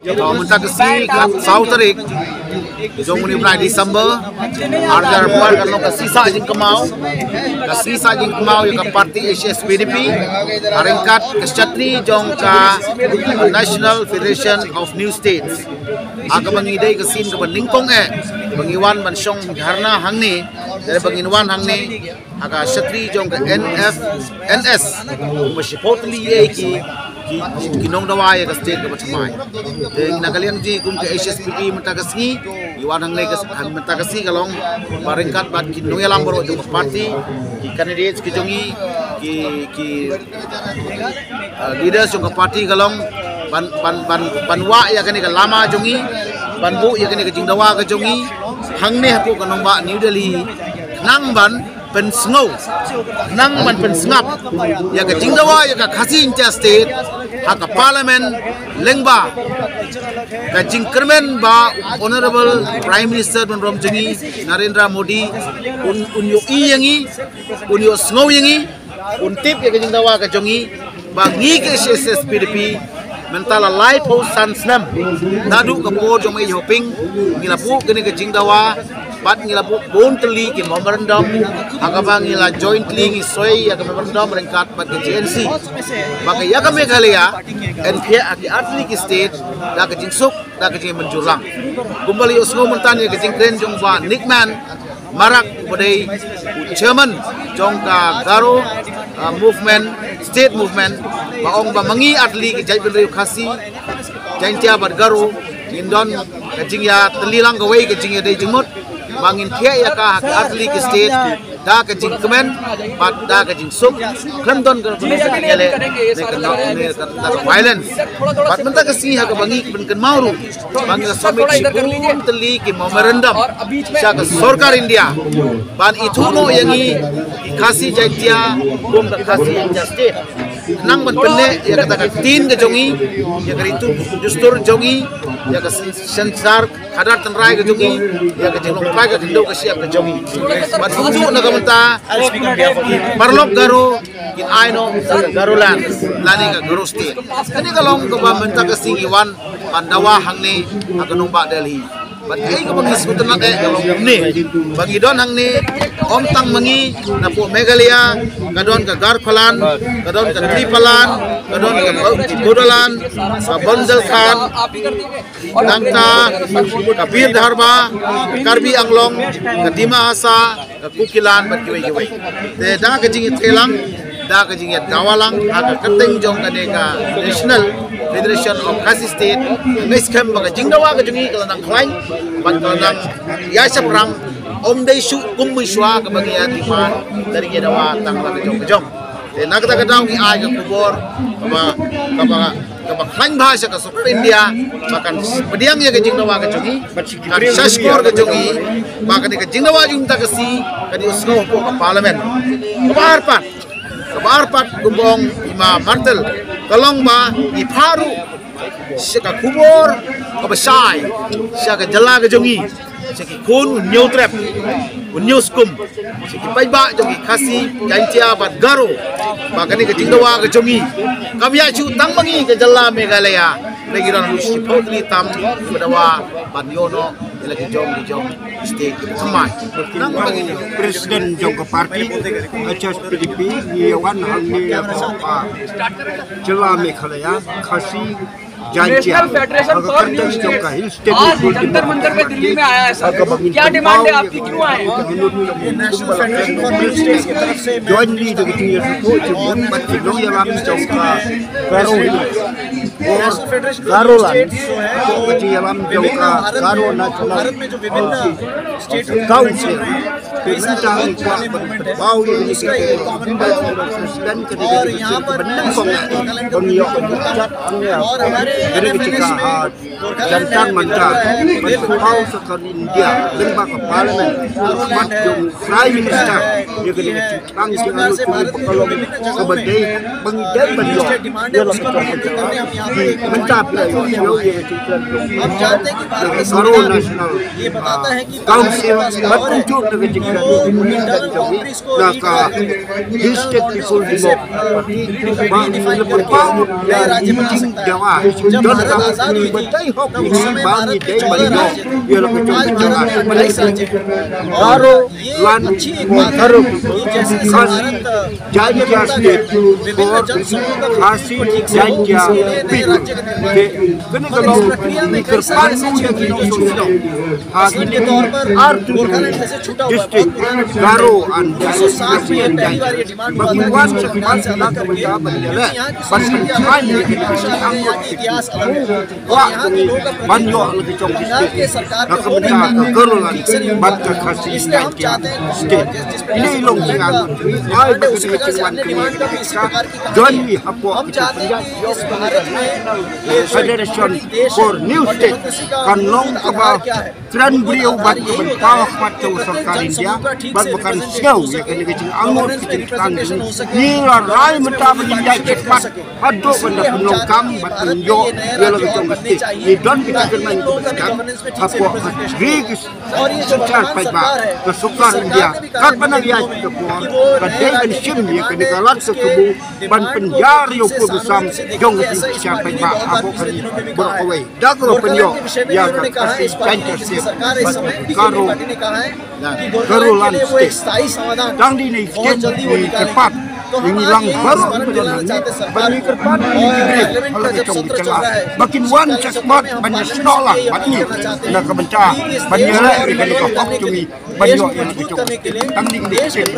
Kalau mentak kesi kat South Tarik, jom muni bulan Desember, harga repuan kalau kesisa jing kemau yang ke parti HSPDP, haringkat kesatri jong ka National Federation of New States. Aga mengidai kesin ke peningkong pengiwan bansong harna hangni dari penginuan hangni aga satri jong ke NS masipotli ki kinong dawa ya ke state ke macamai. Jadi nakalian ji kum ke HSPD mentakasi iwan hang legas mentakasi kalong baringkat bat kinong ya lambor jong parti ki candidates ki jongi ki leaders jong ke parti kalong banwa ya kene ke lama jongi banbu ya kene ke jingdawa ke jongi hangne hapu kanong ba New Delhi nang ban pensngau nang ban pensngap ya ke jingdawa ya ke khasi incha state ha ka parliament lengba ka jingkermen ba honorable prime minister ban rom jongi Narendra Modi unyo yangi unyo sngow yangi untip ya ke jingdawa ke jongi ba ngi ke SSPDP mentala live post sansnam nadu kapor jong ai hoping ngilapu kene ke jingdawa bat ngilapu bon teli ki memorandum agaba ngila jointly ngi soi ya memorandum rengkat bat ke GNC maka ya ka Meghalaya NPA di atli ki state da ke jingsuk da ke jing menjulang kumbali usngo mentan ya ke jingkren jong ba nickman marak badai chairman jong ka Garo movement state movement baong ba mangi atli ki jai benriu khasi jaintia bad Garo indon kajing ya telilang gawai kajing ya dai jengmut bangin kia ya ka atli ki state da kajing kemen bat da kajing suk klandon ka ngele ne ka violence bat menta kasi ha ka bangi ben kan mauru bangi summit sipun teli ki memorandum sya ka sarkar India ban ithuno yangi khasi jaintia bom ka khasi India state nang ban penne ya kata tin ke jongi ya karitu justur jongi ya ke sensar kadar tenrai ke jongi ya ke jenong pai ke dindau ke siap ke jongi bat itu na kamenta parlok Garo kin aino Garulan lani ka Garo state kani kalong ke bamenta ke singiwan pandawa hangne akanong ba Delhi bat kai ka bangis ko tanat kalong ni bagi don hang ni om tang mangi na po Meghalaya kadon ka Garkholan kadon ka Tripalan kadon ka Bodolan sa Bonjalkhan Dangta Kabir Dharma Karbi Anglong ka Dima Hasa ka Kukilan bat kiwai te da ka jing Trelang da ka jing Gawalang aka kateng jong ka ka National Federation of Khasi State ngais kem ba ka jingdawa ka jungi kalanang klain ban kalanang yasa perang om dai su kum miswa ka bagian timan dari dawa tang ba ka jong te nak ta ka daw ki ay ka kubor ka klain bahasa ka super India makan pediang ya ka jingdawa ka jungi kan saskor ka jungi maka ka jingdawa jung ta ka si ka di usno ko ka parliament kabarpat gumbong ima martel kalong ba iparu sika kubor kabasai sika jala ka jongi siki kun unyo trap unyo skum siki paiba jongi khasi jantia bat Garo makani ka jingdawa ka jongi kamya chu tangmangi ka jala Meghalaya legiran lusi potli tam badawa banyono lagi jong state semai nang begini presiden jong ke parti HSPDP yawan hamni jala Meghalaya khasi national federation for new state आज जंतर मंतर पे दिल्ली में आया है सर क्या डिमांड है आपकी क्यों आए national federation for new state की तरफ से जॉइंटली जो लोग ये नाम चौका Garo और Garolan तो बच्चे ये नाम चौका Garo भारत में जो विभिन्न स्टेट काउंसिल बाउ और यहाँ पर और हमारे जनता मंचा India lemba ke parlimen mat jong prime minister dia kena cipang dengan kolom sebagai pengidam beliau dia mencapai yo ये हम जानते हैं कि Garo national ये बताता है कि काउंसिल बटुंचुक के naka district people demo jawa don ka batai hok bani dei balino ye lo Garo lan Garo khas Jaya state और खासी जाइया बिल के कने कलो किरपान नु ये किनो सोचो आगे के तौर पर डिस्ट्रिक्ट गारो एंड भगवान से पांच लाख रुपया बनेले बस खाई के इतिहास वा बन्यो अलग चौक डिस्ट्रिक्ट रकमता करो लान बात का खासी जाइया state ini long jangan ai betul Johnny Hapo Federation for New State kan long kaba tren beliau bat mentah patu sarkar India bat bukan sengau ya kan kecil anggur kecil kan ni rai mentah menjadi cepat ado benda penongkam bat tunjuk dia lagi mesti ni don kita kena kan Hapo rigis secara baik kesukar India kan benar ya kepor kadai kan sim ya kan kalat kebu ban penjara yo pun bersam jong siapa pak Hapo kan berawai dagro penyo ya kan change Garo Garulan state dang di ni state ni cepat ini lang baru bani kerpan kalau kecong celah makin wan cakmat banyak snola banyak nak kebenca banyak lagi kalau kau cumi banyak yang kecong dang di ni state